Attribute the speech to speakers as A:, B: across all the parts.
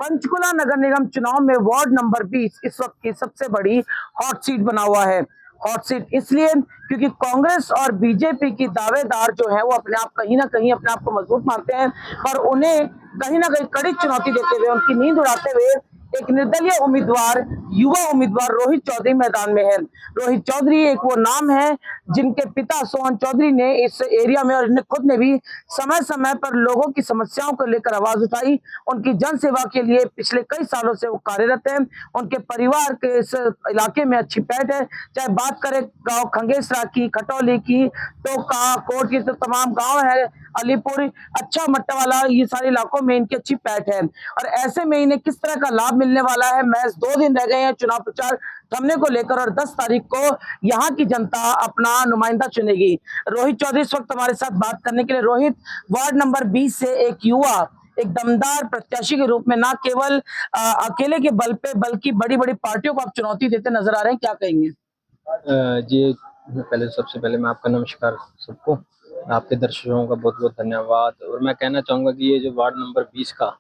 A: पंचकुला नगर निगम चुनाव में ward number 20 इस वक्त की सबसे बड़ी हॉट सीट बना हुआ है। हॉट सीट इसलिए क्योंकि कांग्रेस और बीजेपी की दावेदार जो है वो अपने आप कहीं ना कहीं अपने आप को मजबूत मानते हैं, पर उन्हें कहीं ना कहीं कड़ी चुनौती देते हुए, उनकी नींद उड़ाते हुए एक निर्दलीय उम्मीदवार, युवा उम्मीदवार रोहित चौधरी मैदान में है। रोहित चौधरी एक वो नाम है जिनके पिता सोहन चौधरी ने इस एरिया में और इन्हें खुद ने भी समय समय पर लोगों की समस्याओं को लेकर आवाज उठाई। उनकी जन सेवा के लिए पिछले कई सालों से वो कार्यरत है। उनके परिवार के इस इलाके में अच्छी पैठ है, चाहे बात करें गांव खंगेसरा की, खटौली की, टोका, कोट की, तो तमाम गांव है, अलीपुर, अच्छा मट्टा वाला, ये सारे इलाकों में इनकी अच्छी पैठ है। और ऐसे में इन्हें किस तरह का लाभ मिलने वाला है, महज 2 दिन रह गए हैं चुनाव प्रचार थमने को लेकर, और 10 तारीख को यहाँ की जनता अपना नुमाइंदा चुनेगी। रोहित चौधरी इस वक्त हमारे साथ बात करने के लिए। रोहित, वार्ड नंबर 20 से एक युवा, एक दमदार प्रत्याशी के रूप में न केवल अकेले के बल पे बल्कि बड़ी बड़ी पार्टियों को आप चुनौती देते नजर आ रहे हैं, क्या कहेंगे?
B: जी, सबसे पहले मैं आपका नमस्कार सबको, आपके दर्शकों का बहुत बहुत धन्यवाद। और मैं कहना चाहूँगा कि ये जो वार्ड नंबर 20 का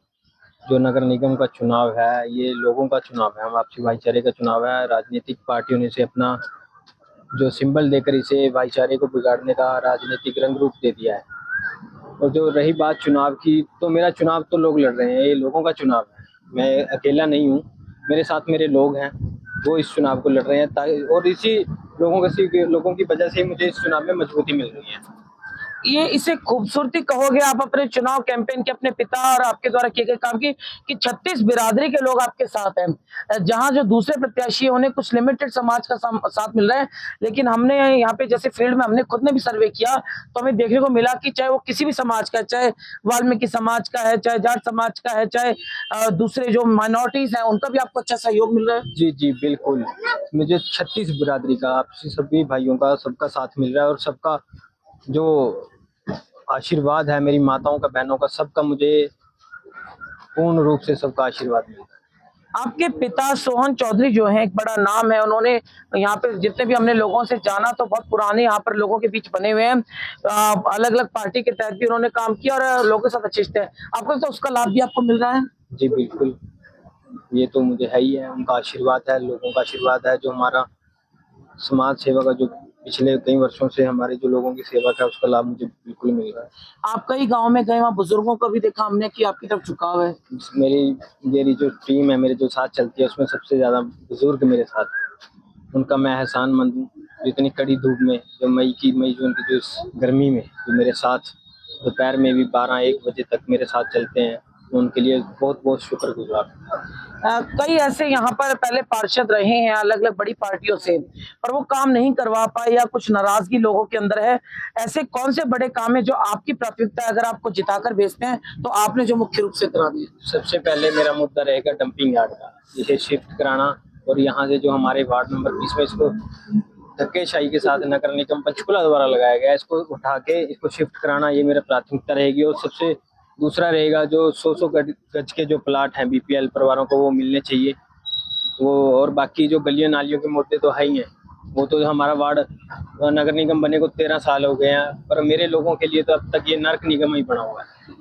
B: जो नगर निगम का चुनाव है, ये लोगों का चुनाव है, हम आपसी भाईचारे का चुनाव है। राजनीतिक पार्टियों ने इसे अपना जो सिंबल देकर इसे भाईचारे को बिगाड़ने का राजनीतिक रंग रूप दे दिया है। और जो रही बात चुनाव की, तो मेरा चुनाव तो लोग लड़ रहे हैं, ये लोगों का चुनाव है, मैं अकेला नहीं हूँ, मेरे साथ मेरे लोग हैं, वो इस चुनाव को लड़ रहे हैं। और इसी लोगों की वजह से मुझे इस चुनाव में मजबूती मिल रही है।
A: ये इसे खूबसूरती कहोगे आप अपने चुनाव कैंपेन के, अपने पिता और आपके द्वारा किए गए काम की, कि 36 बिरादरी के लोग आपके साथ हैं, जहां जो दूसरे प्रत्याशी हैं उन्हें कुछ लिमिटेड समाज का साथ मिल रहा है। लेकिन हमने यहाँ पे जैसे फील्ड में हमने खुद ने भी सर्वे किया तो हमें देखने को मिला कि चाहे वो किसी भी समाज का है, चाहे वाल्मीकि समाज का है, चाहे जाट समाज का है, चाहे दूसरे जो माइनॉरिटीज है, उनका भी आपको अच्छा सहयोग मिल रहा है।
B: जी जी बिल्कुल, मुझे 36 बिरादरी का, आपसी सभी भाइयों का, सबका साथ मिल रहा है। और सबका जो आशीर्वाद है, मेरी माताओं का, बहनों का, सबका मुझे पूर्ण रूप से सबका आशीर्वाद मिलता है।
A: आपके पिता सोहन चौधरी जो हैं, एक बड़ा नाम है, उन्होंने यहाँ पे जितने भी हमने लोगों से जाना तो बहुत पुराने यहाँ पर लोगों के बीच बने हुए हैं, अलग अलग पार्टी के तहत भी उन्होंने काम किया और लोगों के साथ अच्छे हैं। आपको तो उसका लाभ भी आपको मिल रहा है?
B: जी बिल्कुल, ये तो मुझे है ही है, उनका आशीर्वाद है, लोगों का आशीर्वाद है। जो हमारा समाज सेवा का जो पिछले कई वर्षों से हमारे जो लोगों की सेवा का, उसका लाभ मुझे बिल्कुल मिल रहा है।
A: आप कई गांव में गए, वहाँ बुजुर्गों को भी देखा हमने कि आपकी तरफ झुकाव है।
B: मेरी जो टीम है, मेरे जो साथ चलती है, उसमें सबसे ज्यादा बुजुर्ग मेरे साथ, उनका मैं एहसानमंद हूँ। इतनी कड़ी धूप में, जो मई जून की जो इस गर्मी में जो मेरे साथ दोपहर में भी 12-1 बजे तक मेरे साथ चलते हैं, उनके लिए बहुत बहुत शुक्रगुजार।
A: कई ऐसे यहाँ पर पहले पार्षद रहे हैं अलग अलग बड़ी पार्टियों से, पर वो काम नहीं करवा पाए या कुछ नाराजगी लोगों के अंदर है। ऐसे कौन से बड़े काम है जो आपकी प्राथमिकता है, अगर आपको जिताकर भेजते हैं तो आपने जो मुख्य रूप से करा दिया?
B: सबसे पहले मेरा मुद्दा रहेगा डंपिंग यार्ड का, इसे शिफ्ट कराना। और यहाँ से जो हमारे वार्ड नंबर 20 में इसको धक्केशाही के साथ नगर निगम पंचकुला द्वारा लगाया गया, इसको उठा के इसको शिफ्ट कराना, ये मेरा प्राथमिकता रहेगी। और सबसे दूसरा रहेगा जो 100 गज के जो प्लाट हैं बीपीएल परिवारों को, वो मिलने चाहिए वो। और बाकी जो गलियों नालियों के मुद्दे तो है ही हैं, वो तो हमारा वार्ड नगर निगम बने को 13 साल हो गए हैं, पर मेरे लोगों के लिए तो अब तक ये नर्क निगम ही बना हुआ है।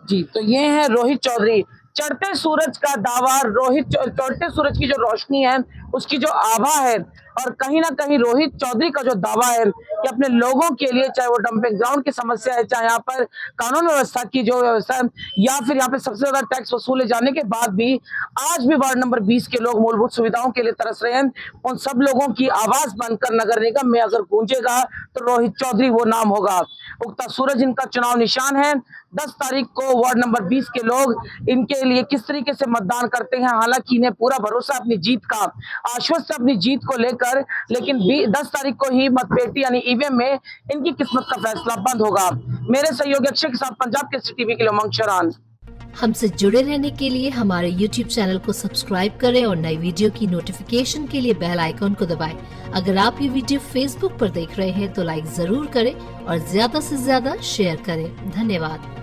A: जी, तो ये है रोहित चौधरी, चढ़ते सूरज का दावा। चढ़ते सूरज की जो रोशनी है, उसकी जो आभा है, और कहीं ना कहीं रोहित चौधरी का जो दावा है कि अपने लोगों के लिए, चाहे वो डंपिंग ग्राउंड की समस्या है, चाहे यहाँ पर कानून व्यवस्था की जो व्यवस्था है, या फिर यहाँ पे सबसे ज्यादा टैक्स वसूले जाने के बाद भी आज भी वार्ड नंबर 20 के लोग मूलभूत सुविधाओं के लिए तरस रहे हैं। उन सब लोगों की आवाज बनकर नगर निगम में अगर गूंजेगा तो रोहित चौधरी वो नाम होगा। उगता सूरज इनका चुनाव निशान है। 10 तारीख को वार्ड नंबर 20 के लोग इनके लिए किस तरीके से मतदान करते हैं, हालांकि इन्हें पूरा भरोसा अपनी जीत का, आश्वस्त अपनी जीत को लेकर, लेकिन 10 तारीख को ही मतपेटी यानी ईवीएम में इनकी किस्मत का फैसला बंद होगा। मेरे सहयोगी अक्षय के साथ पंजाब केसरी टीवी के लिए उमंग शरान।
C: हमसे जुड़े रहने के लिए हमारे YouTube चैनल को सब्सक्राइब करें और नई वीडियो की नोटिफिकेशन के लिए बेल आइकॉन को दबाएं। अगर आप ये वीडियो Facebook पर देख रहे हैं तो लाइक जरूर करें और ज्यादा से ज्यादा शेयर करें। धन्यवाद।